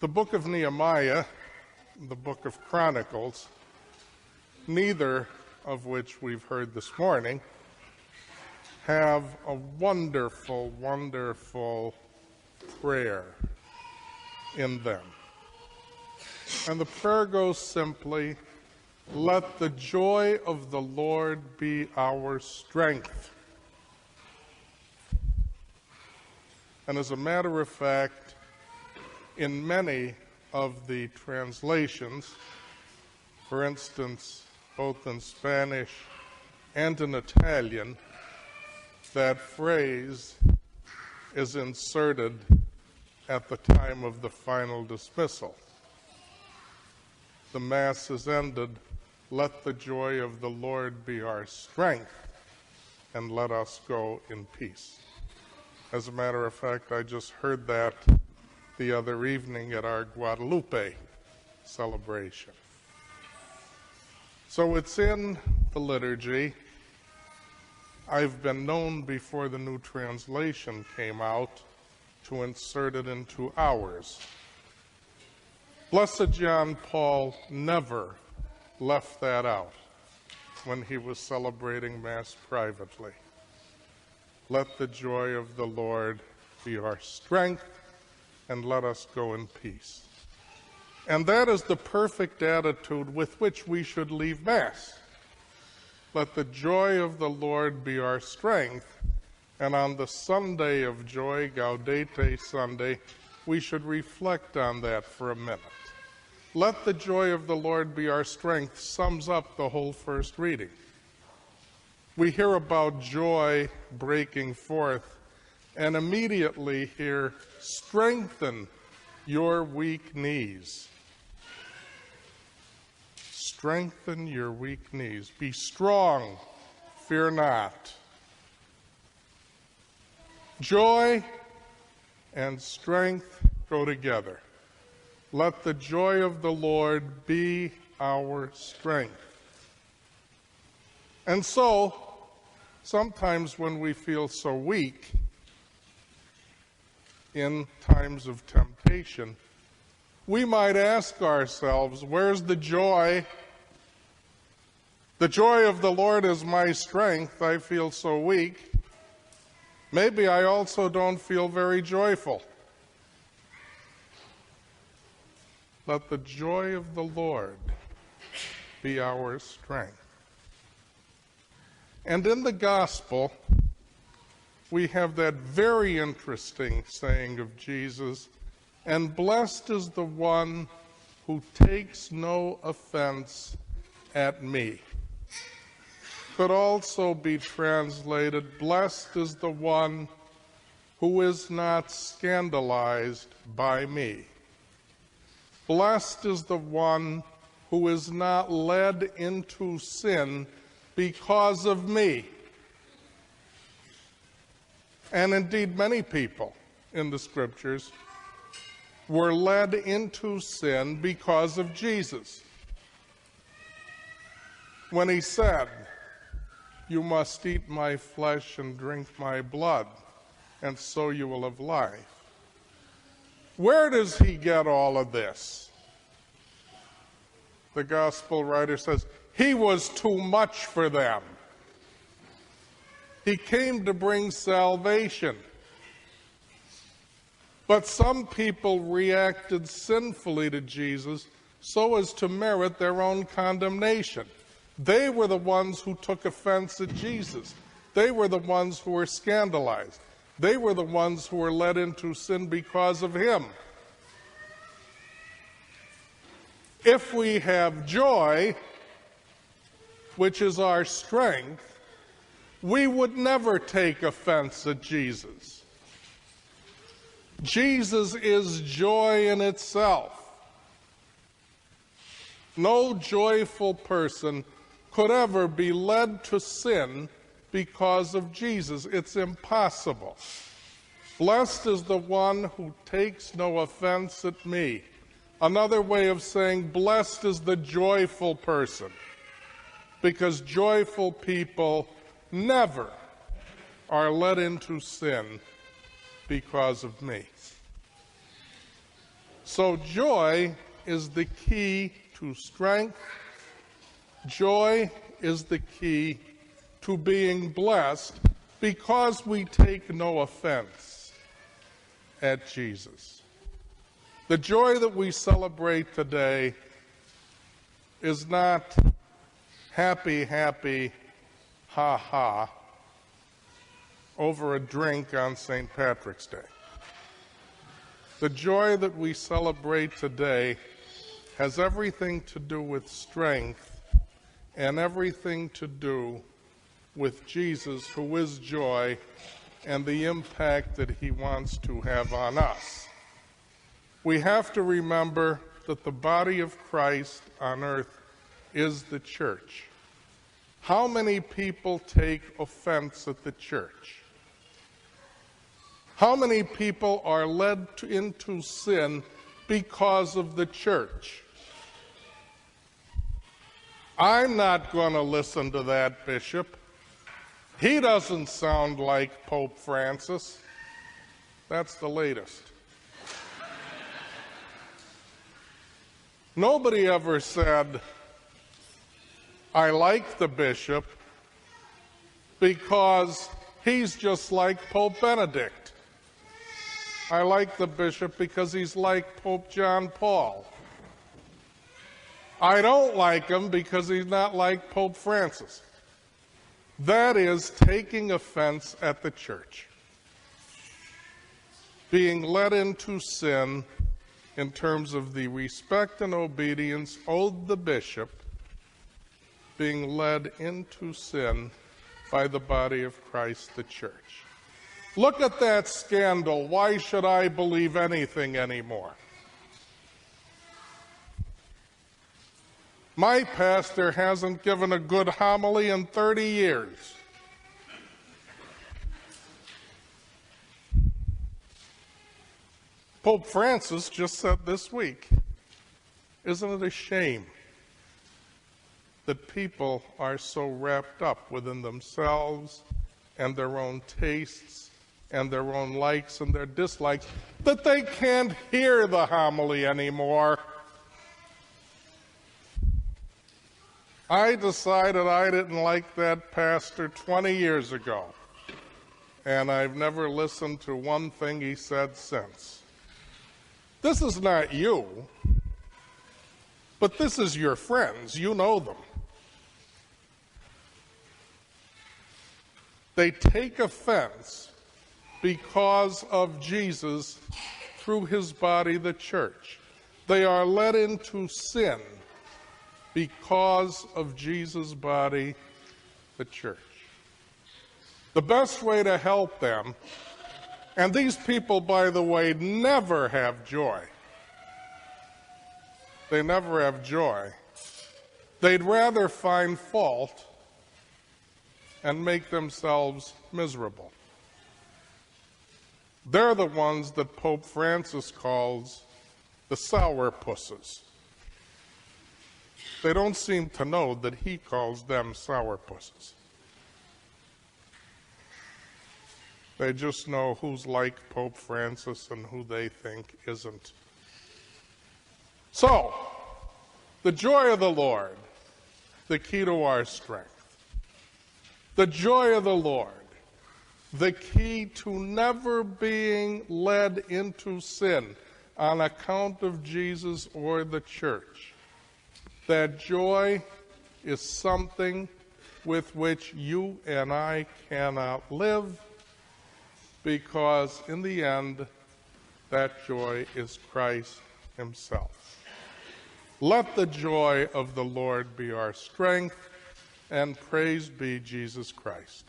The book of Nehemiah, the book of Chronicles, neither of which we've heard this morning, have a wonderful, wonderful prayer in them. And the prayer goes simply, "Let the joy of the Lord be our strength." And as a matter of fact, in many of the translations, for instance, both in Spanish and in Italian, that phrase is inserted at the time of the final dismissal. The Mass is ended, "Let the joy of the Lord be our strength, and let us go in peace." As a matter of fact, I just heard that the other evening at our Guadalupe celebration. So it's in the liturgy. I've been known before the new translation came out to insert it into ours. Blessed John Paul never left that out when he was celebrating Mass privately. Let the joy of the Lord be our strength, and let us go in peace. And that is the perfect attitude with which we should leave Mass. Let the joy of the Lord be our strength, and on the Sunday of joy, Gaudete Sunday, we should reflect on that for a minute. Let the joy of the Lord be our strength sums up the whole first reading. We hear about joy breaking forth, and immediately hear, "Strengthen your weak knees." Strengthen your weak knees. Be strong, fear not. Joy and strength go together. Let the joy of the Lord be our strength. And so, sometimes when we feel so weak in times of temptation, we might ask ourselves, where's the joy? The joy of the Lord is my strength. I feel so weak. Maybe I also don't feel very joyful. Let the joy of the Lord be our strength. And in the gospel, we have that very interesting saying of Jesus, "And blessed is the one who takes no offense at me." Could also be translated, "Blessed is the one who is not scandalized by me." Blessed is the one who is not led into sin because of me. And indeed, many people in the Scriptures were led into sin because of Jesus. When he said, "You must eat my flesh and drink my blood, and so you will have life." Where does he get all of this? The gospel writer says, he was too much for them. He came to bring salvation. But some people reacted sinfully to Jesus so as to merit their own condemnation. They were the ones who took offense at Jesus. They were the ones who were scandalized. They were the ones who were led into sin because of him. If we have joy, which is our strength, we would never take offense at Jesus. Jesus is joy in itself. No joyful person could ever be led to sin because of Jesus. It's impossible. Blessed is the one who takes no offense at me. Another way of saying blessed is the joyful person, because joyful people never are led into sin because of me. So joy is the key to strength. Joy is the key to being blessed because we take no offense at Jesus. The joy that we celebrate today is not happy, happy, ha ha, over a drink on St. Patrick's Day. The joy that we celebrate today has everything to do with strength and everything to do with Jesus, who is joy, and the impact that he wants to have on us. We have to remember that the body of Christ on earth is the church. How many people take offense at the church? How many people are led into sin because of the church? I'm not going to listen to that bishop. He doesn't sound like Pope Francis. That's the latest. Nobody ever said, I like the bishop because he's just like Pope Benedict. I like the bishop because he's like Pope John Paul. I don't like him because he's not like Pope Francis. That is taking offense at the church, being led into sin in terms of the respect and obedience owed the bishop, being led into sin by the body of Christ, the church. Look at that scandal. Why should I believe anything anymore? My pastor hasn't given a good homily in 30 years. Pope Francis just said this week, isn't it a shame that people are so wrapped up within themselves and their own tastes and their own likes and their dislikes that they can't hear the homily anymore? I decided I didn't like that pastor 20 years ago, and I've never listened to one thing he said since. This is not you, but this is your friends. You know them. They take offense because of Jesus through his body, the church. They are led into sin because of Jesus' body, the church. The best way to help them, and these people, by the way, never have joy. They never have joy. They'd rather find fault and make themselves miserable. They're the ones that Pope Francis calls the sourpusses. They don't seem to know that he calls them sourpusses. They just know who's like Pope Francis and who they think isn't. So, the joy of the Lord, the key to our strength. The joy of the Lord, the key to never being led into sin on account of Jesus or the church. That joy is something with which you and I cannot live, because in the end, that joy is Christ himself. Let the joy of the Lord be our strength, and praise be Jesus Christ.